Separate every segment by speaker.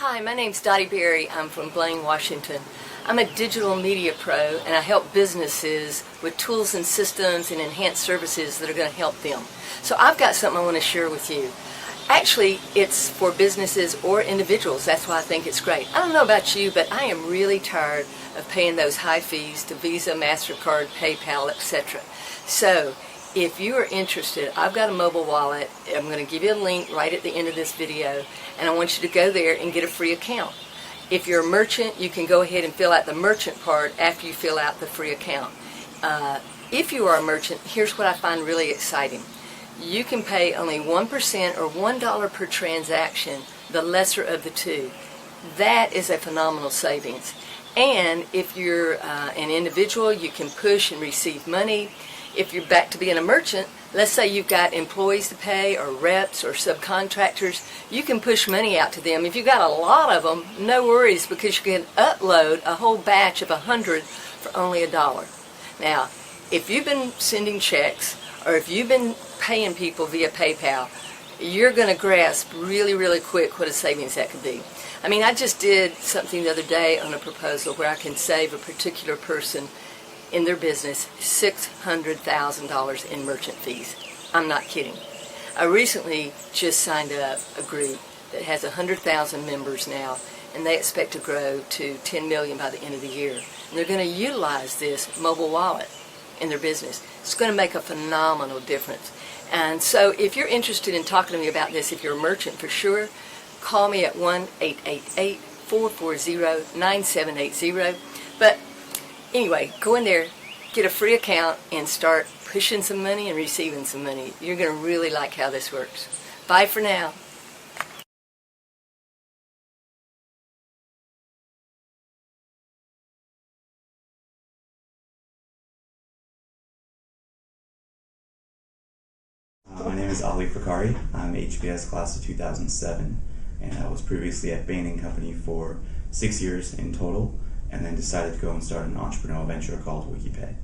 Speaker 1: Hi, my name's Dottie Berry. I'm from Blaine, Washington. I'm a digital media pro, and I help businesses with tools and systems and enhanced services that are going to help them. So I've got something I want to share with you. Actually, it's for businesses or individuals. That's why I think it's great. I don't know about you, but I am really tired of paying those high fees to Visa, MasterCard, PayPal, etc. So if you are interested, I've got a mobile wallet. I'm going to give you a link right at the end of this video, and I want you to go there and get a free account. If you're a merchant, you can go ahead and fill out the merchant part after you fill out the free account. If you are a merchant, here's what I find really exciting. You can pay only 1% or $1 per transaction, the lesser of the two. That is a phenomenal savings. And if you're an individual, you can push and receive money. If you're back to being a merchant, let's say you've got employees to pay or reps or subcontractors, you can push money out to them. If you've got a lot of them, no worries, because you can upload a whole batch of 100 for only $1. Now, if you've been sending checks or if you've been paying people via PayPal, you're going to grasp really, really quick what a savings that could be. I mean, I just did something the other day on a proposal where I can save a particular person in their business $600,000 in merchant fees. I'm not kidding. I recently just signed up a group that has 100,000 members now, and they expect to grow to 10 million by the end of the year. And they're going to utilize this mobile wallet in their business. It's going to make a phenomenal difference. And so if you're interested in talking to me about this, if you're a merchant for sure, call me at 1-888-440-9780. But anyway, go in there, get a free account, and start pushing some money and receiving some money. You're going to really like how this works. Bye for now.
Speaker 2: My name is Fakhari. I'm HBS class of 2007, and I was previously at Bain & Company for 6 years in total, and then decided to go and start an entrepreneurial venture called WikiPay.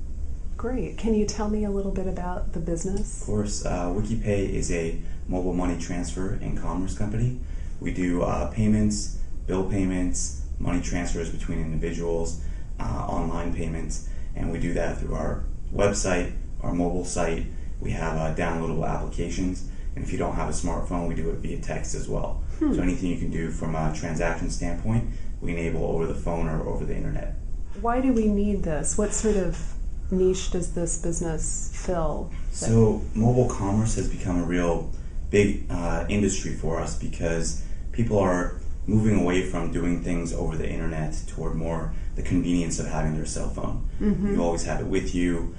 Speaker 3: Great. Can you tell me a little bit about the business?
Speaker 2: Of course. WikiPay is a mobile money transfer and commerce company. We do payments, bill payments, money transfers between individuals, online payments, and we do that through our website, our mobile site. We have downloadable applications, and if you don't have a smartphone, we do it via text as well. So anything you can do from a transaction standpoint, we enable over the phone or over the internet.
Speaker 3: Why do we need this? What sort of niche does this business fill?
Speaker 2: So mobile commerce has become a real big industry for us because people are moving away from doing things over the internet toward more the convenience of having their cell phone. You always have it with you.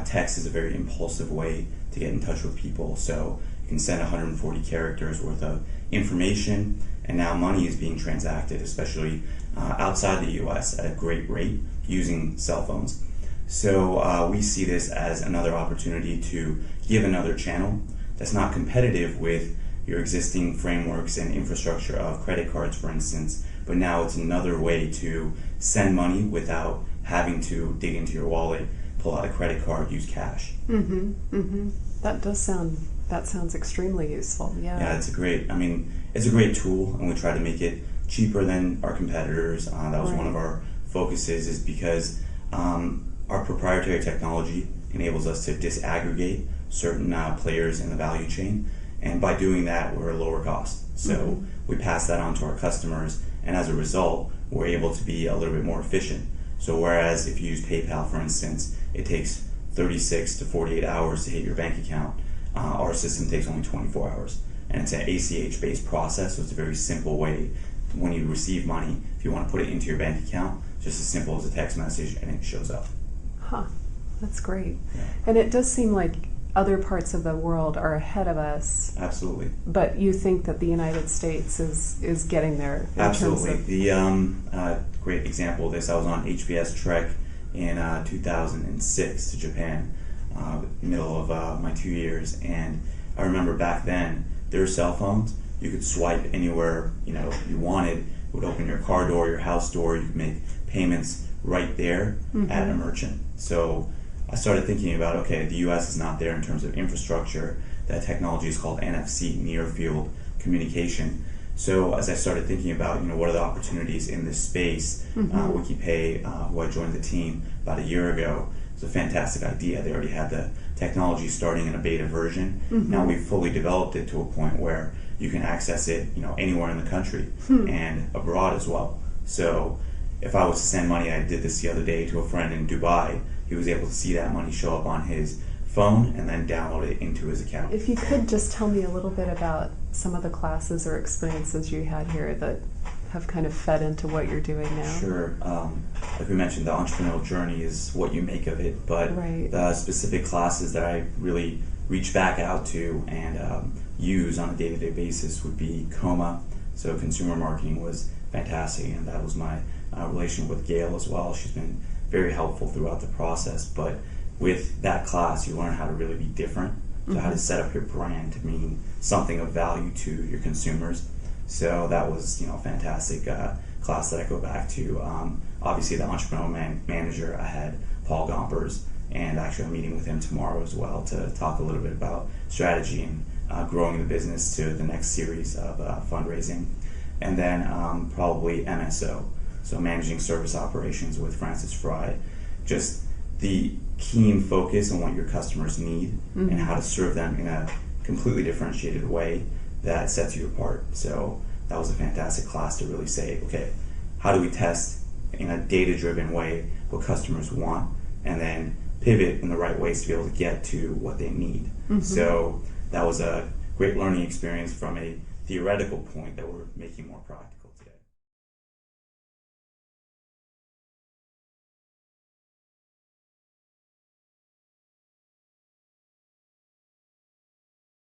Speaker 2: Text is a very impulsive way to get in touch with people, so you can send 140 characters worth of information, and now money is being transacted, especially outside the US, at a great rate using cell phones. So we see this as another opportunity to give another channel that's not competitive with your existing frameworks and infrastructure of credit cards, for instance, but now it's another way to send money without having to dig into your wallet, pull out a credit card, use cash.
Speaker 3: That sounds extremely useful.
Speaker 2: Yeah, it's a great tool, and we try to make it cheaper than our competitors. That was one of our focuses, is because our proprietary technology enables us to disaggregate certain players in the value chain, and by doing that, we're lower cost. So we pass that on to our customers, and as a result, we're able to be a little bit more efficient. So whereas if you use PayPal, for instance, it takes 36 to 48 hours to hit your bank account, our system takes only 24 hours. And it's an ACH-based process, so it's a very simple way. When you receive money, if you want to put it into your bank account, just as simple as a text message, and it shows up.
Speaker 3: That's great.
Speaker 2: Yeah.
Speaker 3: And it does seem like other parts of the world are ahead of us.
Speaker 2: Absolutely.
Speaker 3: But you think that the United States is getting there?
Speaker 2: Absolutely. The great example of this, I was on HBS Trek in 2006 to Japan, middle of my 2 years, and I remember back then there were cell phones. You could swipe anywhere you wanted. It would open your car door, your house door. You could make payments right there at a merchant. So I started thinking about, okay, the US is not there in terms of infrastructure. That technology is called NFC, near field communication. So as I started thinking about, what are the opportunities in this space, WikiPay, who I joined the team about a year ago, was a fantastic idea. They already had the technology starting in a beta version. Now we've fully developed it to a point where you can access it, anywhere in the country and abroad as well. So if I was to send money, I did this the other day to a friend in Dubai, he was able to see that money show up on his phone and then download it into his account.
Speaker 3: If you could just tell me a little bit about some of the classes or experiences you had here that have kind of fed into what you're doing now.
Speaker 2: Sure. Like we mentioned, the entrepreneurial journey is what you make of it, but the specific classes that I really reach back out to and use on a day-to-day basis would be COMA. So consumer marketing was fantastic, and that was my relation with Gail as well. She's been very helpful throughout the process, but with that class, you learn how to really be different, so how to set up your brand to mean something of value to your consumers. So that was, a fantastic class that I go back to. Obviously, the entrepreneurial manager, I had Paul Gompers, and actually I'm meeting with him tomorrow as well to talk a little bit about strategy and growing the business to the next series of fundraising. And then probably MSO, so managing service operations with Francis Fry. Just the keen focus on what your customers need and how to serve them in a completely differentiated way that sets you apart. So that was a fantastic class to really say, okay, how do we test in a data-driven way what customers want, and then pivot in the right ways to be able to get to what they need. So that was a great learning experience from a theoretical point that we're making more practical.